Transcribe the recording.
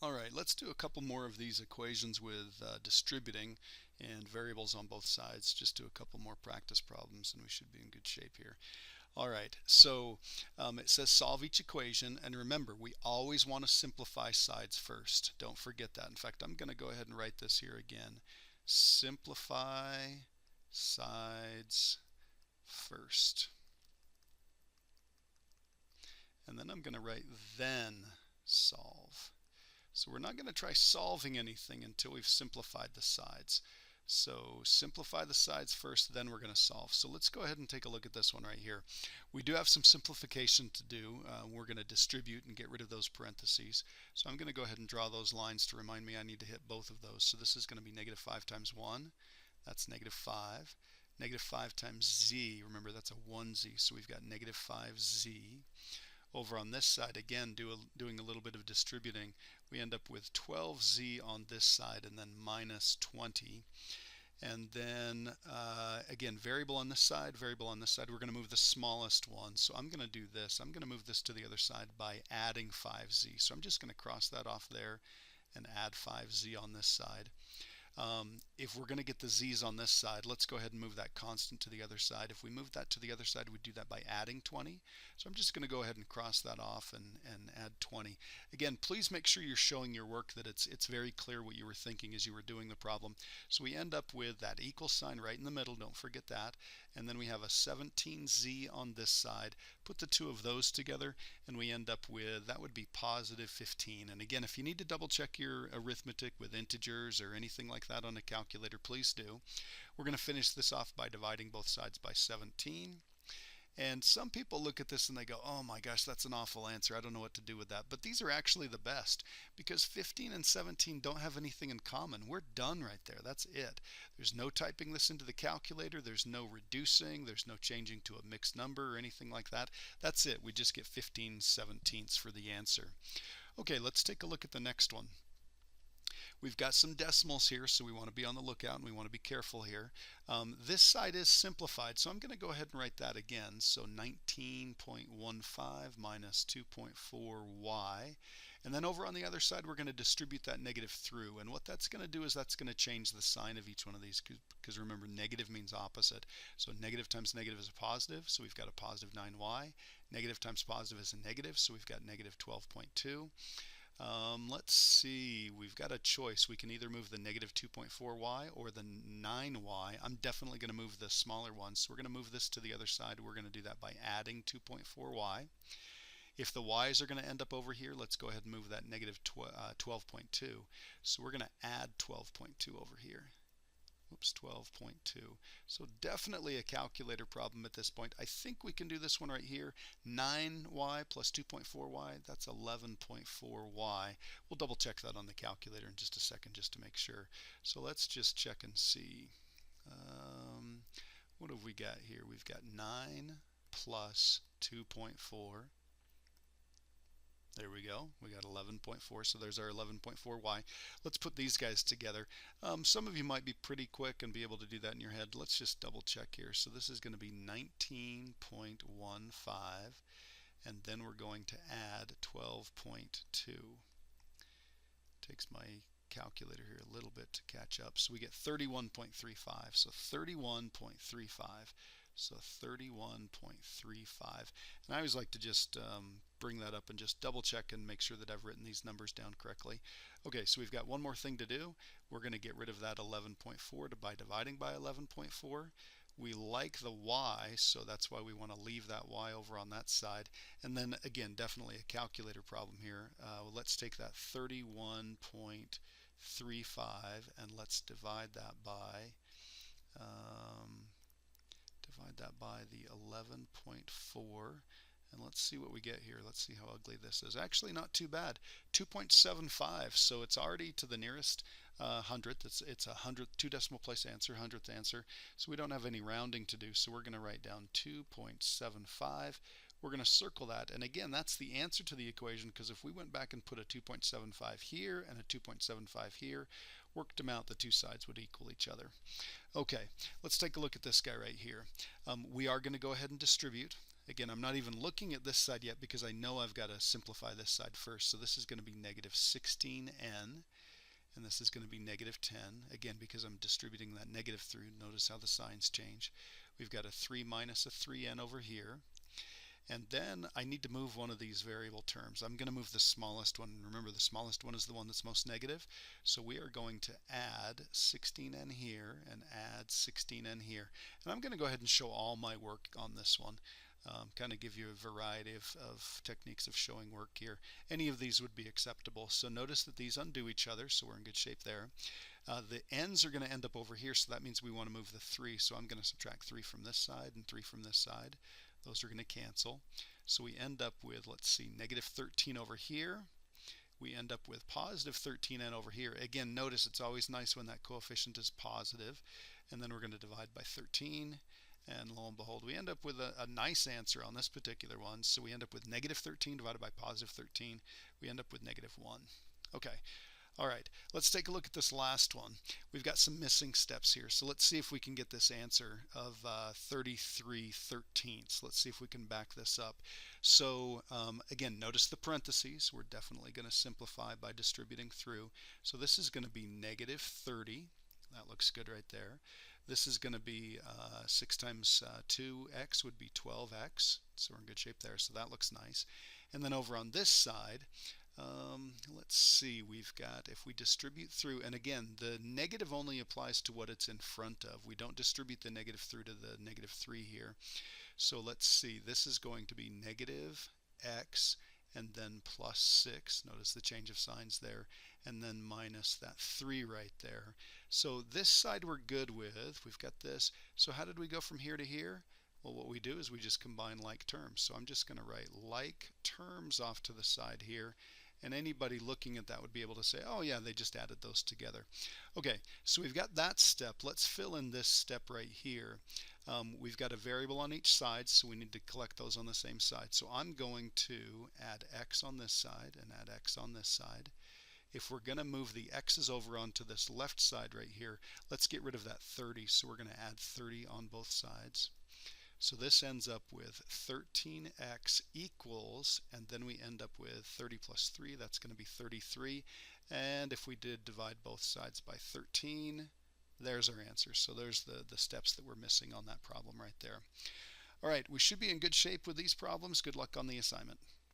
All right, let's do a couple more of these equations with distributing and variables on both sides. Just do a couple more practice problems and we should be in good shape here. All right, so it says solve each equation, and remember, we always want to simplify sides first. Don't forget that. In fact, I'm going to go ahead and write this here again. Simplify sides first. And then I'm going to write then solve. So we're not going to try solving anything until we've simplified the sides. So simplify the sides first, then we're going to solve. So let's go ahead and take a look at this one right here. We do have some simplification to do. We're going to distribute and get rid of those parentheses. So I'm going to go ahead and draw those lines to remind me I need to hit both of those. So this is going to be negative 5 times 1. That's negative 5. Negative 5 times z. Remember, that's a 1z. So we've got negative 5z. Over on this side, again, doing a little bit of distributing, we end up with 12z on this side and then minus 20. And then, again, variable on this side, variable on this side. We're going to move the smallest one. So I'm going to do this. I'm going to move this to the other side by adding 5z. So I'm just going to cross that off there and add 5z on this side. If we're going to get the z's on this side, let's go ahead and move that constant to the other side. If we move that to the other side, we do that by adding 20. So I'm just going to go ahead and cross that off and add 20. Again, please make sure you're showing your work that it's very clear what you were thinking as you were doing the problem. So we end up with that equal sign right in the middle, don't forget that. And then we have a 17z on this side. Put the two of those together and we end up with, that would be positive 15. And again, if you need to double check your arithmetic with integers or anything like that on a calculator, please do. We're going to finish this off by dividing both sides by 17. And some people look at this and they go, oh my gosh, that's an awful answer. I don't know what to do with that. But these are actually the best because 15 and 17 don't have anything in common. We're done right there. That's it. There's no typing this into the calculator. There's no reducing. There's no changing to a mixed number or anything like that. That's it. We just get 15/17 for the answer. Okay, let's take a look at the next one. We've got some decimals here, so we want to be on the lookout and we want to be careful here. This side is simplified, so I'm going to go ahead and write that again. So 19.15 minus 2.4y. And then over on the other side, we're going to distribute that negative through. And what that's going to do is that's going to change the sign of each one of these, because remember, negative means opposite. So negative times negative is a positive, so we've got a positive 9y. Negative times positive is a negative, so we've got negative 12.2. Let's see, we've got a choice. We can either move the negative 2.4y or the 9y. I'm definitely going to move the smaller one, so we're going to move this to the other side. We're going to do that by adding 2.4y. If the y's are going to end up over here, let's go ahead and move that negative 12.2. So we're going to add 12.2 over here. Oops, 12.2. So definitely a calculator problem at this point. I think we can do this one right here. 9y plus 2.4y, that's 11.4y. We'll double check that on the calculator in just a second just to make sure. So let's just check and see. What have we got here? We've got 9 plus 2.4. There we go. We got 11.4, so there's our 11.4y. Let's put these guys together. Some of you might be pretty quick and be able to do that in your head. Let's just double check here. So this is going to be 19.15, and then we're going to add 12.2. Takes my calculator here a little bit to catch up. So we get 31.35. So 31.35. So 31.35. And I always like to just bring that up and just double check and make sure that I've written these numbers down correctly. Okay, so we've got one more thing to do. We're going to get rid of that 11.4 by dividing by 11.4. We like the y, so that's why we want to leave that y over on that side. And then again, definitely a calculator problem here. Let's take that 31.35 and let's divide that by the 11.4, and let's see what we get here. Let's see how ugly this is. Actually, not too bad. 2.75, so it's already to the nearest hundredth. It's a hundredth, two decimal place answer, hundredth answer. So we don't have any rounding to do. So we're going to write down 2.75. We're going to circle that, and again, that's the answer to the equation, because if we went back and put a 2.75 here and a 2.75 here, worked them out, the two sides would equal each other. Okay, let's take a look at this guy right here. We are going to go ahead and distribute. Again, I'm not even looking at this side yet because I know I've got to simplify this side first. So this is going to be negative 16n, and this is going to be negative 10. Again, because I'm distributing that negative through, notice how the signs change. We've got a 3 minus a 3n over here. And then I need to move one of these variable terms. I'm going to move the smallest one. Remember, the smallest one is the one that's most negative. So we are going to add 16n here and add 16n here. And I'm going to go ahead and show all my work on this one. Kind of give you a variety of techniques of showing work here. Any of these would be acceptable. So notice that these undo each other, so we're in good shape there. The n's are going to end up over here, so that means we want to move the 3. So I'm going to subtract 3 from this side and 3 from this side. Those are going to cancel. So we end up with, let's see, negative 13 over here. We end up with positive 13n over here. Again, notice it's always nice when that coefficient is positive. And then we're going to divide by 13. And lo and behold, we end up with a nice answer on this particular one. So we end up with negative 13 divided by positive 13. We end up with negative 1. Okay. All right, let's take a look at this last one. We've got some missing steps here. So let's see if we can get this answer of 33/13. Let's see if we can back this up. So again, notice the parentheses. We're definitely going to simplify by distributing through. So this is going to be negative 30. That looks good right there. This is going to be 6 times 2x would be 12x. So we're in good shape there. So that looks nice. And then over on this side, let's see, we've got, if we distribute through, and again, the negative only applies to what it's in front of. We don't distribute the negative through to the negative 3 here. So let's see, this is going to be negative x and then plus 6. Notice the change of signs there. And then minus that 3 right there. So this side we're good with. We've got this. So how did we go from here to here? Well, what we do is we just combine like terms. So I'm just going to write like terms off to the side here. And anybody looking at that would be able to say, oh yeah, they just added those together. Okay, so we've got that step. Let's fill in this step right here. We've got a variable on each side, so we need to collect those on the same side. So I'm going to add x on this side and add x on this side. If we're going to move the x's over onto this left side right here, let's get rid of that 30. So we're going to add 30 on both sides. So this ends up with 13x equals, and then we end up with 30 plus 3, that's going to be 33. And if we did divide both sides by 13, there's our answer. So there's the steps that we're missing on that problem right there. All right, we should be in good shape with these problems. Good luck on the assignment.